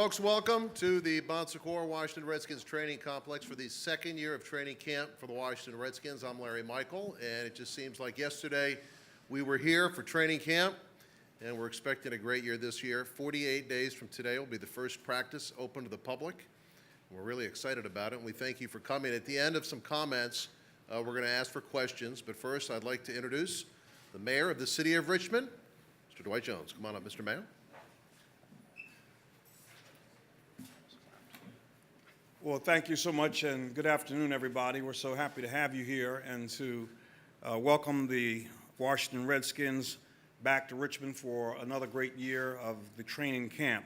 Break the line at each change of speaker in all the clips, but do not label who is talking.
Folks, welcome to the Secours Washington Redskins training complex for the second year of training camp for the Washington Redskins. I'm Larry Michael, and it just seems like yesterday we were here for training camp, and we're expecting a great year this year. 48 days from today will be the first practice open to the public. We're really excited about it, and we thank you for coming. At the end of some comments, we're going to ask for questions, but first I'd like to introduce the mayor of the city of Richmond, Mr. Dwight Jones. Come on up, Mr. Mayor.
Well, thank you so much, and good afternoon, everybody. We're so happy to have you here and to welcome the Washington Redskins back to Richmond for another great year of the training camp.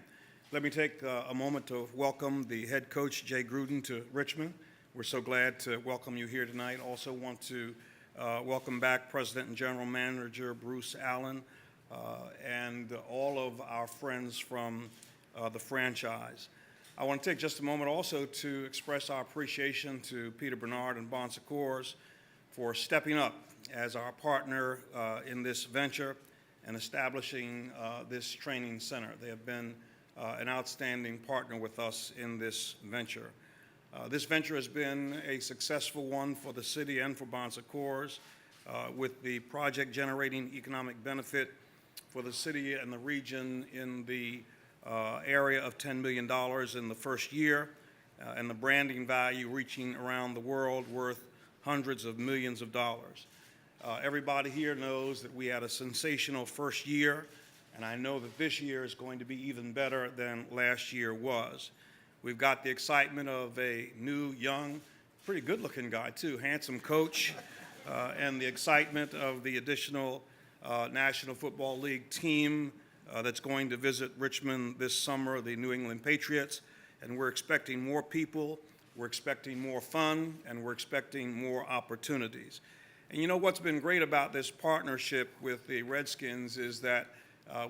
Let me take a moment to welcome the head coach, Jay Gruden, to Richmond. We're so glad to welcome you here tonight. Also want to welcome back President and General Manager Bruce Allen and all of our friends from the franchise. I want to take just a moment also to express our appreciation to Peter Bernard and Secours for stepping up as our partner in this venture and establishing this training center. They have been an outstanding partner with us in this venture. This venture has been a successful one for the city and for Secours, with the project generating economic benefit for the city and the region in the area of $10 million in the first year, and the branding value reaching around the world worth hundreds of millions of dollars. Everybody here knows that we had a sensational first year, and I know that this year is going to be even better than last year was. We've got the excitement of a new, young, pretty good-looking guy too, handsome coach, and the excitement of the additional National Football League team that's going to visit Richmond this summer, the New England Patriots, and we're expecting more people, we're expecting more fun, and we're expecting more opportunities. And you know what's been great about this partnership with the Redskins is that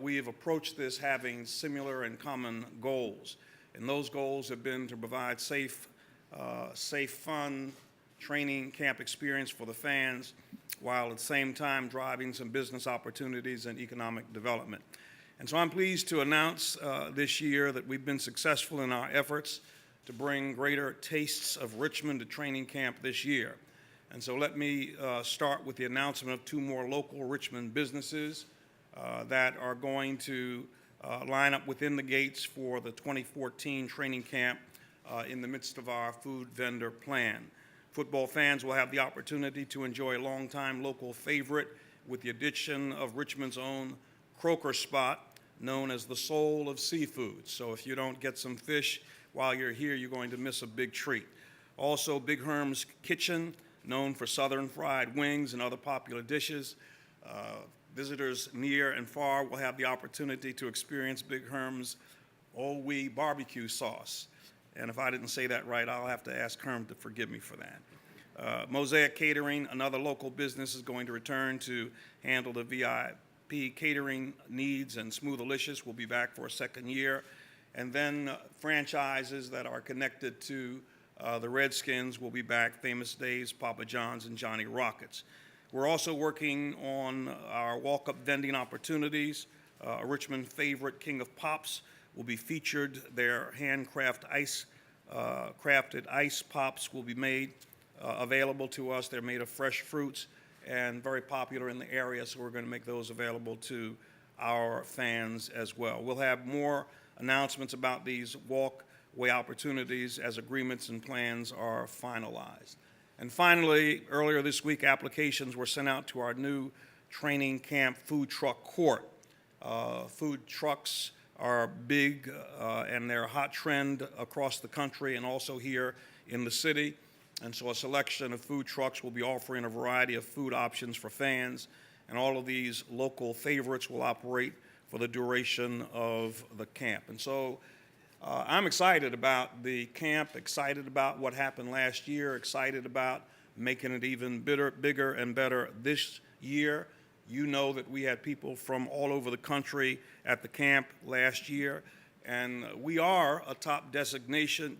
we have approached this having similar and common goals, and those goals have been to provide safe, fun training camp experience for the fans, while at the same time driving some business opportunities and economic development. And so I'm pleased to announce this year that we've been successful in our efforts to bring greater tastes of Richmond to training camp this year. And so let me start with the announcement of two more local Richmond businesses that are going to line up within the gates for the 2014 training camp in the midst of our food vendor plan. Football fans will have the opportunity to enjoy a longtime local favorite with the addition of Richmond's own croaker spot, known as the Soul of Seafood. So if you don't get some fish while you're here, you're going to miss a big treat. Also, Big Herm's Kitchen, known for southern fried wings and other popular dishes. Visitors near and far will have the opportunity to experience Big Herm's Old Wee barbecue sauce. And if I didn't say that right, I'll have to ask Herm to forgive me for that. Mosaic Catering, another local business, is going to return to handle the VIP catering needs, and Smoothalicious will be back for a second year. And then franchises that are connected to the Redskins will be back: Famous Dave's, Papa John's, and Johnny Rockets. We're also working on our walk-up vending opportunities. A Richmond favorite, King of Pops, will be featured. Their crafted ice pops will be made available to us. They're made of fresh fruits and very popular in the area, so we're going to make those available to our fans as well. We'll have more announcements about these walkway opportunities as agreements and plans are finalized. And finally, earlier this week, applications were sent out to our new training camp food truck court. Food trucks are big and they're a hot trend across the country and also here in the city. And so a selection of food trucks will be offering a variety of food options for fans, and all of these local favorites will operate for the duration of the camp. And so I'm excited about the camp, excited about what happened last year, excited about making it even bigger and better this year. You know that we had people from all over the country at the camp last year, and we are a top destination.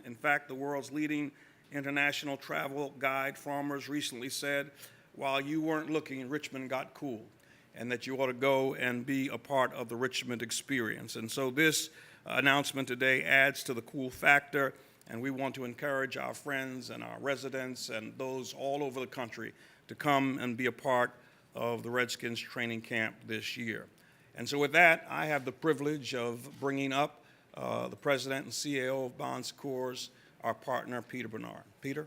In fact, the world's leading international travel guide, Farmers, recently said, while you weren't looking, Richmond got cool, and that you ought to go and be a part of the Richmond experience. And so this announcement today adds to the cool factor, and we want to encourage our friends and our residents and those all over the country to come and be a part of the Redskins training camp this year. And so with that, I have the privilege of bringing up the president and CAO of Bon Secours, our partner, Peter Bernard. Peter?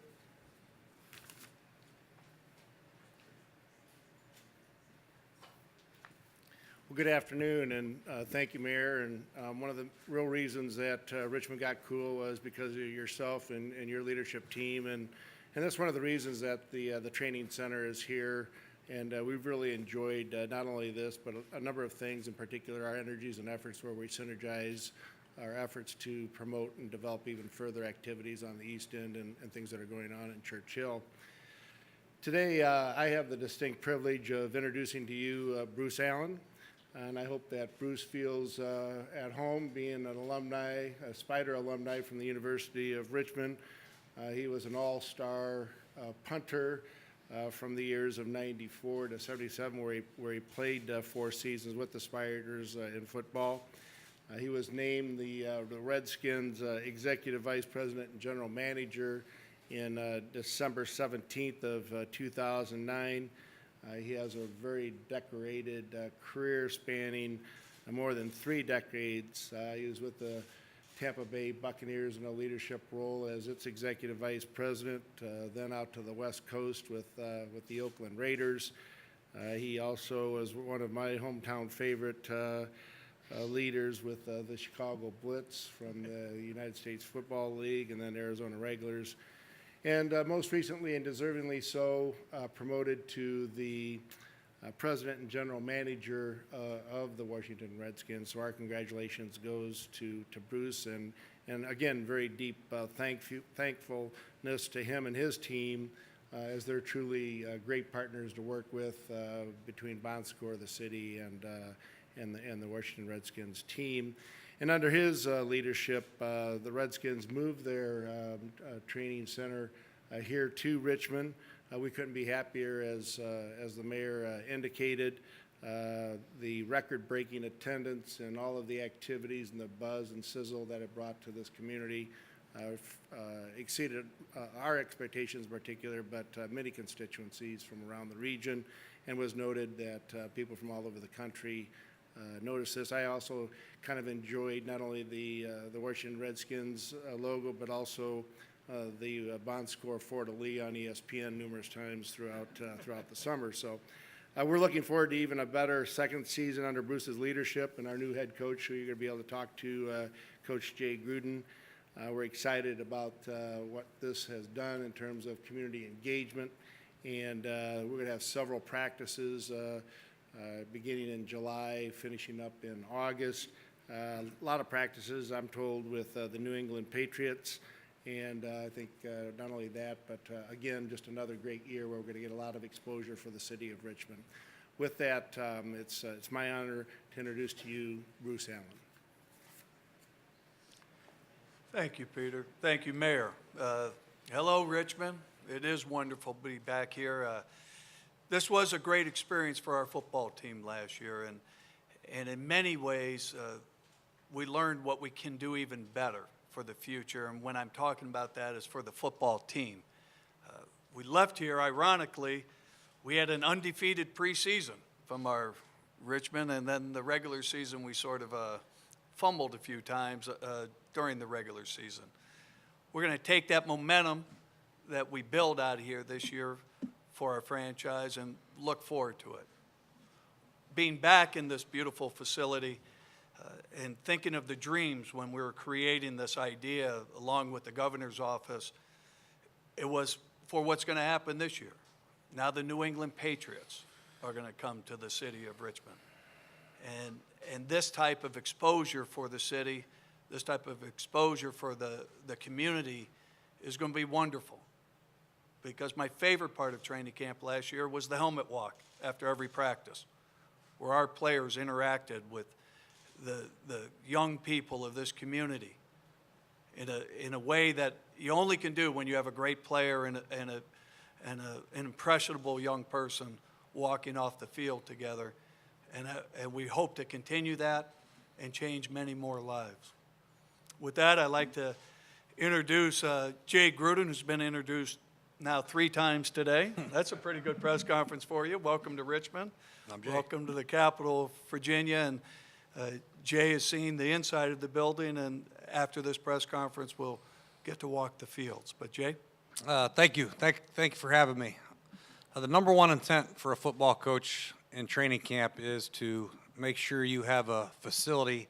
Well, good afternoon, and thank you, Mayor. And one of the real reasons that Richmond got cool was because of yourself and your leadership team, and that's one of the reasons that the training center is here. And we've really enjoyed not only this, but a number of things, in particular our energies and efforts where we synergize our efforts to promote and develop even further activities on the East End and things that are going on in Church Hill. Today, I have the distinct privilege of introducing to you Bruce Allen. And I hope that Bruce feels at home being an alumni, a Spider alumni from the University of Richmond. He was an all-star punter from the years of 94 to 77, where he played 4 seasons with the Spiders in football. He was named the Redskins Executive Vice President and General Manager in December 17th of 2009. He has a very decorated career spanning more than 3 decades. He was with the Tampa Bay Buccaneers in a leadership role as its executive vice president, then out to the West Coast with the Oakland Raiders. He also was one of my hometown favorite leaders with the Chicago Blitz from the United States Football League and then Arizona Regulars. And most recently, and deservingly so, promoted to the president and general manager of the Washington Redskins. So our congratulations goes to Bruce, and again, very deep thankfulness to him and his team, as they're truly great partners to work with between Bon Secours, the city, and the Washington Redskins team. And under his leadership, the Redskins moved their training center here to Richmond. We couldn't be happier, as the mayor indicated. The record-breaking attendance and all of the activities and the buzz and sizzle that it brought to this community exceeded our expectations in particular, but many constituencies from around the region, and was noted that people from all over the country noticed this. I also kind of enjoyed not only the Washington Redskins logo, but also the Bon Secours Fleur-de-Lis on ESPN numerous times throughout the summer. So we're looking forward to even a better second season under Bruce's leadership and our new head coach, who you're going to be able to talk to, Coach Jay Gruden. We're excited about what this has done in terms of community engagement, and we're going to have several practices beginning in July, finishing up in August. A lot of practices, I'm told, with the New England Patriots. And I think not only that, but again, just another great year where we're going to get a lot of exposure for the city of Richmond. With that, it's my honor to introduce to you Bruce Allen.
Thank you, Peter. Thank you, Mayor. Hello, Richmond. It is wonderful to be back here. This was a great experience for our football team last year, and in many ways, we learned what we can do even better for the future, and when I'm talking about that is for the football team. We left here, ironically, we had an undefeated preseason from our Richmond, and then the regular season we sort of fumbled a few times during the regular season. We're going to take that momentum that we build out of here this year for our franchise and look forward to it. Being back in this beautiful facility and thinking of the dreams when we were creating this idea along with the governor's office, it was for what's going to happen this year. Now the New England Patriots are going to come to the city of Richmond. And this type of exposure for the city, this type of exposure for the community is going to be wonderful. Because my favorite part of training camp last year was the helmet walk after every practice, where our players interacted with the young people of this community in a way that you only can do when you have a great player and an impressionable young person walking off the field together. And we hope to continue that and change many more lives. with that, I'd like to introduce Jay Gruden, who's been introduced now 3 times today. That's a pretty good press conference for you. Welcome to Richmond.
I'm Jay.
Welcome to the capital of Virginia. And Jay has seen the inside of the building, and after this press conference, we'll get to walk the fields. But Jay?
Thank you. Thank you for having me. The number one intent for a football coach in training camp is to make sure you have a facility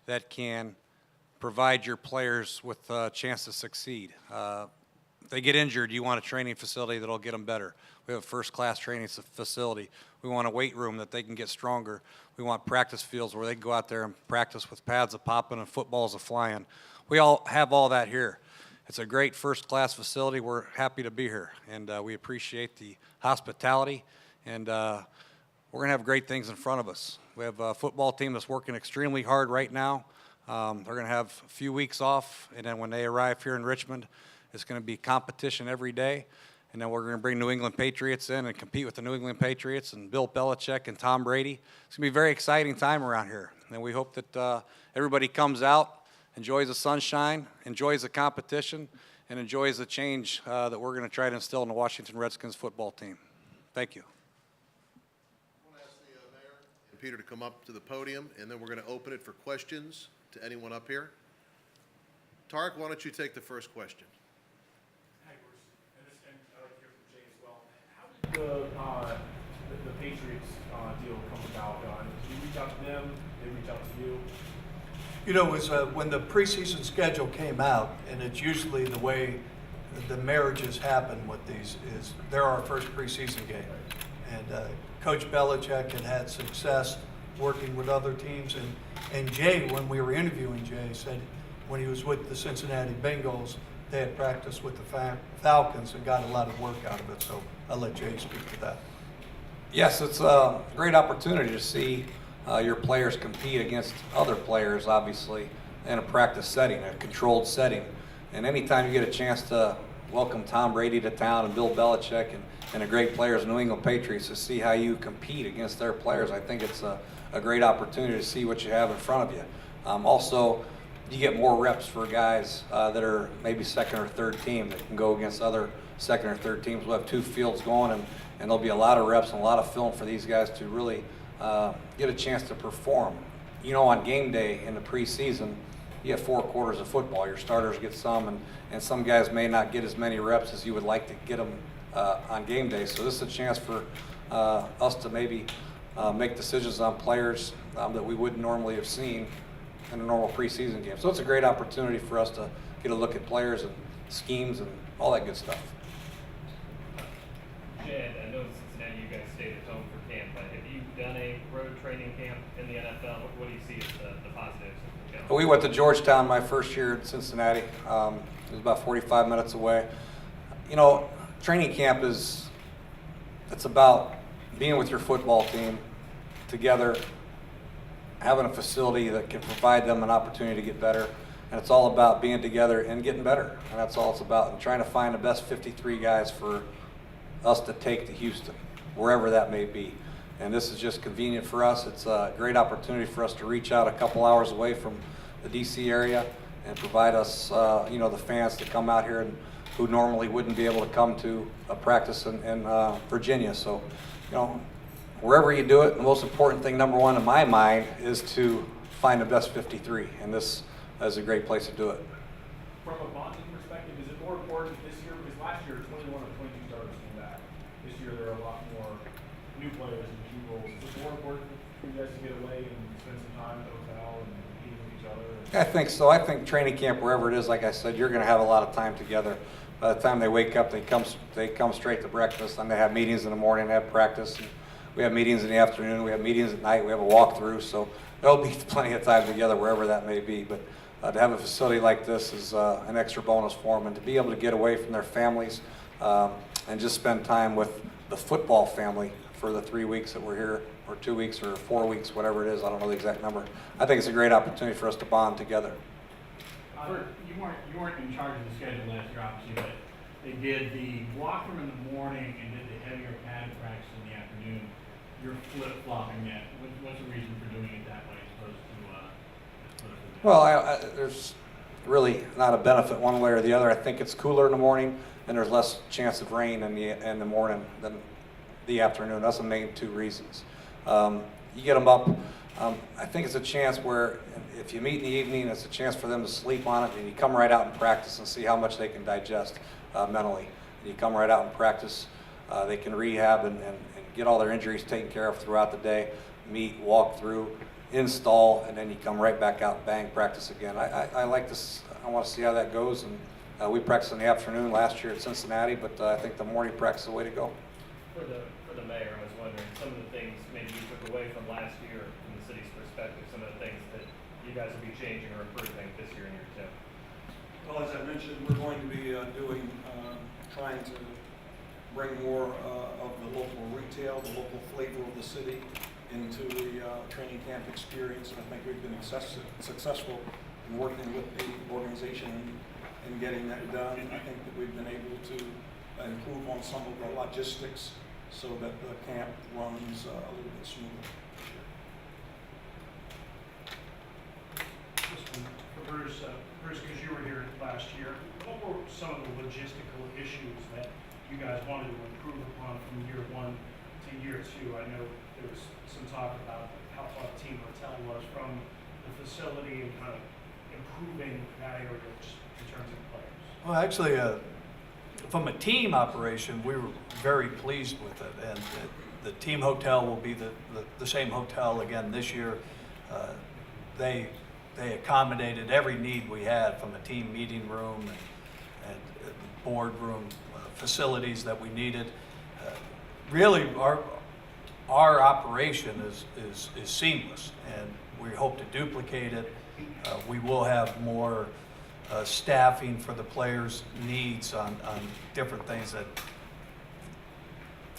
that can provide your players with a chance to succeed. If they get injured, you want a training facility that'll get them better. We have a first-class training facility. We want a weight room that they can get stronger. We want practice fields where they can go out there and practice with pads a-popping and footballs a-flying. We all have all that here. It's a great first-class facility. We're happy to be here, and we appreciate the hospitality, and we're going to have great things in front of us. We have a football team that's working extremely hard right now. They're going to have a few weeks off, and then when they arrive here in Richmond, it's going to be competition every day, and then we're going to bring New England Patriots in and compete with the New England Patriots and Bill Belichick and Tom Brady. It's going to be a very exciting time around here, and we hope that everybody comes out, enjoys the sunshine, enjoys the competition, and enjoys the change that we're going to try to instill in the Washington Redskins football team. Thank you.
I want to ask the mayor and Peter to come up to the podium, and then we're going to open it for questions to anyone up here. Tarek, why don't you take the first question?
Hi, Bruce. And I'd like to hear from Jay as well. How did the Patriots deal come about? Did you reach out to them? Did they reach out to you?
You know, it was when the preseason schedule came out, and it's usually the way the marriages happen with these, is they're our first preseason game. And Coach Belichick had success working with other teams. And Jay, when we were interviewing Jay, said when he was with the Cincinnati Bengals, they had practiced with the Falcons and got a lot of work out of it. So I'll let Jay speak to that.
Yes, it's a great opportunity to see your players compete against other players, obviously, in a practice setting, a controlled setting. And anytime you get a chance to welcome Tom Brady to town and Bill Belichick and the great players, New England Patriots, to see how you compete against their players, I think it's a great opportunity to see what you have in front of you. Also, you get more reps for guys that are maybe second or third team that can go against other second or third teams. We'll have 2 fields going, and there'll be a lot of reps and a lot of film for these guys to really get a chance to perform. You know, on game day in the preseason, you have 4 quarters of football. Your starters get some, and some guys may not get as many reps as you would like to get them on game day. So this is a chance for us to maybe make decisions on players that we wouldn't normally have seen in a normal preseason game. So it's a great opportunity for us to get a look at players and schemes and all that good stuff.
Jay, I know in Cincinnati you guys stayed at home for camp, but have you done a road training camp in the NFL? What do you see as the positives?
We went to Georgetown my first year in Cincinnati. It was about 45 minutes away. You know, training camp it's about being with your football team together, having a facility that can provide them an opportunity to get better. And it's all about being together and getting better. And that's all it's about. And trying to find the best 53 guys for us to take to Houston, wherever that may be. And this is just convenient for us. It's a great opportunity for us to reach out a couple hours away from the D.C. area and provide us, the fans to come out here and who normally wouldn't be able to come to a practice in Virginia. So, wherever you do it, the most important thing, number one in my mind, is to find the best 53. And this is a great place to do it.
From a bonding perspective, is it more important this year? Because last year, 21 of 22 starters came back. This year, there are a lot more new players and key roles. Is it more important for you guys to get away and spend some time at the hotel and meeting with each other?
I think so. I think training camp, wherever it is, like I said, you're going to have a lot of time together. By the time they wake up, they come straight to breakfast, and they have meetings in the morning, they have practice. And we have meetings in the afternoon, we have meetings at night, we have a walkthrough, so there'll be plenty of time together wherever that may be. But to have a facility like this is an extra bonus for them, and to be able to get away from their families and just spend time with the football family for the 3 weeks that we're here, or 2 weeks, or 4 weeks, whatever it is, I don't know the exact number. I think it's a great opportunity for us to bond together.
You weren't in charge of the schedule last year, obviously, but they did the walk room in the morning and did the heavier pad practice in the afternoon. You're flip-flopping that. What's the reason for doing it that way as opposed to
Well, there's really not a benefit one way or the other. I think it's cooler in the morning, and there's less chance of rain in the morning than the afternoon. That's the main two reasons. You get them up. I think it's a chance where if you meet in the evening, it's a chance for them to sleep on it, and you come right out and practice and see how much they can digest mentally. You come right out and practice. They can rehab and get all their injuries taken care of throughout the day, meet, walk through, install, and then you come right back out and bang, practice again. I like this. I want to see how that goes. And we practiced in the afternoon last year at Cincinnati, but I think the morning practice is the way to go.
For the mayor, I was wondering, some of the things maybe you took away from last year from the city's perspective, some of the things that you guys will be changing or improving this year in year two.
Well, as I mentioned, we're going to be trying to bring more of the local retail, the local flavor of the city into the training camp experience. And I think we've been successful in working with the organization in getting that done. I think that we've been able to improve on some of the logistics so that the camp runs a little bit smoother.
This one for Bruce. Bruce, because you were here last year, what were some of the logistical issues that you guys wanted to improve upon from year one to year two? I know there was some talk about how far the team hotel was from the facility and kind of improving that area just in terms of players.
Well, actually, from a team operation, we were very pleased with it, and the team hotel will be the same hotel again this year. They accommodated every need we had, from a team meeting room and boardroom facilities that we needed. Really, our operation is seamless, and we hope to duplicate it. We will have more staffing for the players' needs on different things that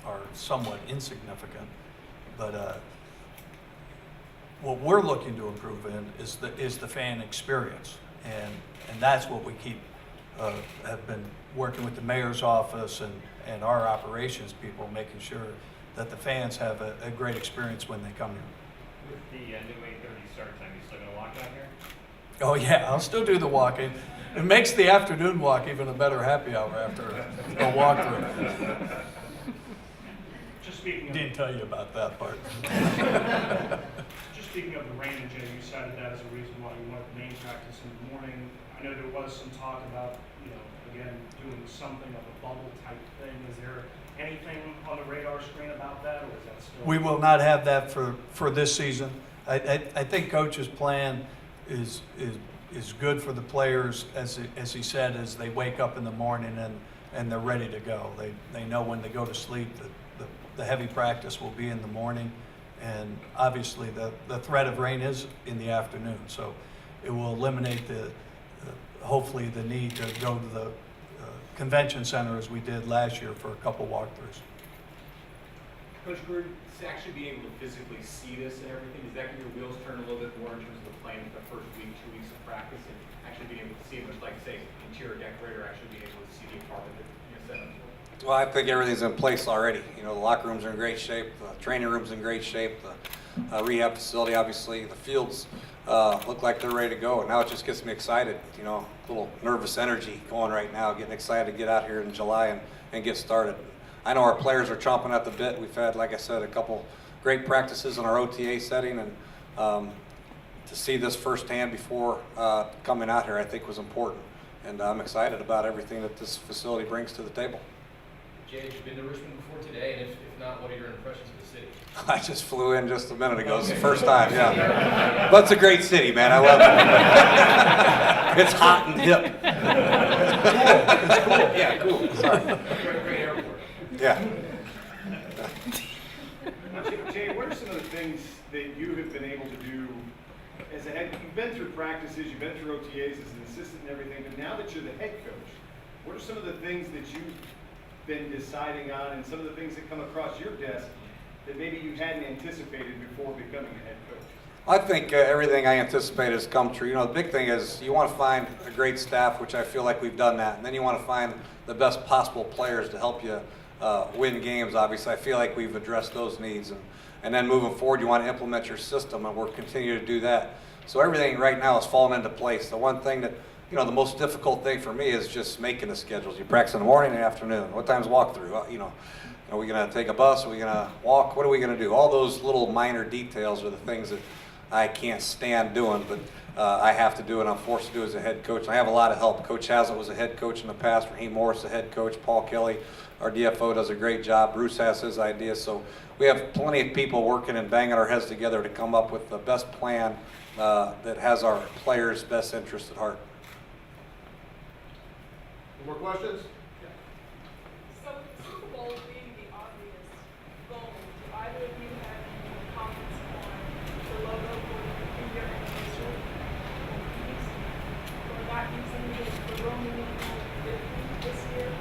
are somewhat insignificant, but what we're looking to improve in is the fan experience, and that's what we keep have been working with the mayor's office and our operations people, making sure that the fans have a great experience when they come here.
With the new 8:30 start time, you still gonna walk down here?
Oh yeah, I'll still do the walking. It makes the afternoon walk even a better happy hour after a walkthrough.
Just speaking of,
Didn't tell you about that part.
just speaking of the rain, and Jay, you cited that as a reason why you wanted main practice in the morning. I know there was some talk about, again, doing something of a bubble type thing. Is there anything on the radar screen about that, or is that still?
We will not have that for this season. I think Coach's plan is good for the players, as he said, as they wake up in the morning and they're ready to go. They know when they go to sleep that the heavy practice will be in the morning, and obviously the threat of rain is in the afternoon. So it will eliminate hopefully the need to go to the convention center as we did last year for a couple walkthroughs.
Coach Gruden, to actually be able to physically see this and everything, does that get your wheels turn a little bit more in terms of the plan for the first week, 2 weeks of practice, and actually being able to see it, much like, say, interior decorator, actually being able to see the apartment that you're set up for?
Well, I think everything's in place already. The locker rooms are in great shape, the training room's in great shape, the rehab facility, obviously, the fields look like they're ready to go. And now it just gets me excited, a little nervous energy going right now, getting excited to get out here in July and get started. I know our players are chomping at the bit. We've had, like I said, a couple great practices in our OTA setting, and to see this firsthand before coming out here, I think was important. And I'm excited about everything that this facility brings to the table.
Jay, have you been to Richmond before today? And if not, what are your impressions of the city?
I just flew in just a minute ago. It's the first time, yeah. But it's a great city, man. I love it. It's hot and hip. It's cool. Yeah, cool. Sorry.
Great airport.
Yeah.
Jay, what are some of the things that you have been able to do as a head? You've been through practices, you've been through OTAs as an assistant and everything, but now that you're the head coach, what are some of the things that you've been deciding on and some of the things that come across your desk that maybe you hadn't anticipated before becoming a head coach?
I think everything I anticipated has come true. The big thing is you want to find a great staff, which I feel like we've done that. And then you want to find the best possible players to help you win games. Obviously, I feel like we've addressed those needs. And then moving forward, you want to implement your system, and we're continuing to do that. So everything right now is falling into place. The one thing that you know, the most difficult thing for me is just making the schedules. You practice in the morning and afternoon. What time's walkthrough? You know, are we going to take a bus? Are we going to walk? What are we going to do? All those little minor details are the things that I can't stand doing, but I have to do, and I'm forced to do as a head coach. And I have a lot of help. Coach Haslett was a head coach in the past. Raheem Morris, the head coach. Paul Kelly, our DFO, does a great job. Bruce has his ideas. So we have plenty of people working and banging our heads together to come up with the best plan that has our players' best interest at heart.
More questions?
So with the Super Bowl being the obvious goal, do either of you have any comments on the logo for the 3-year anniversary? Or not using the Roman numeral 50 this year?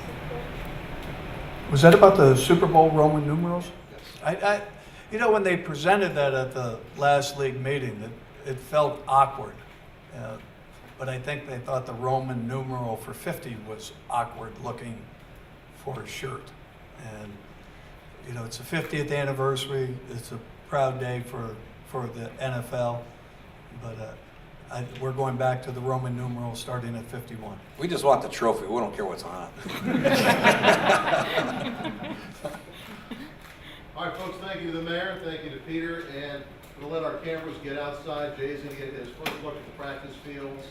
Super Bowl?
Was that about the Super Bowl Roman numerals? You know, when they presented that at the last league meeting, it felt awkward. But I think they thought the Roman numeral for 50 was awkward looking for a shirt. And, you know, it's the 50th anniversary. It's a proud day for the NFL. But we're going back to the Roman numeral starting at 51.
We just want the trophy. We don't care what's on it.
All right, folks, thank you to the mayor, thank you to Peter, and we'll let our cameras get outside. Jay's gonna get his first look at the practice fields,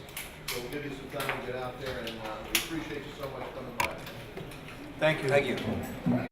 so we'll give you some time to get out there, and we appreciate you so much coming by.
Thank you.
Thank you.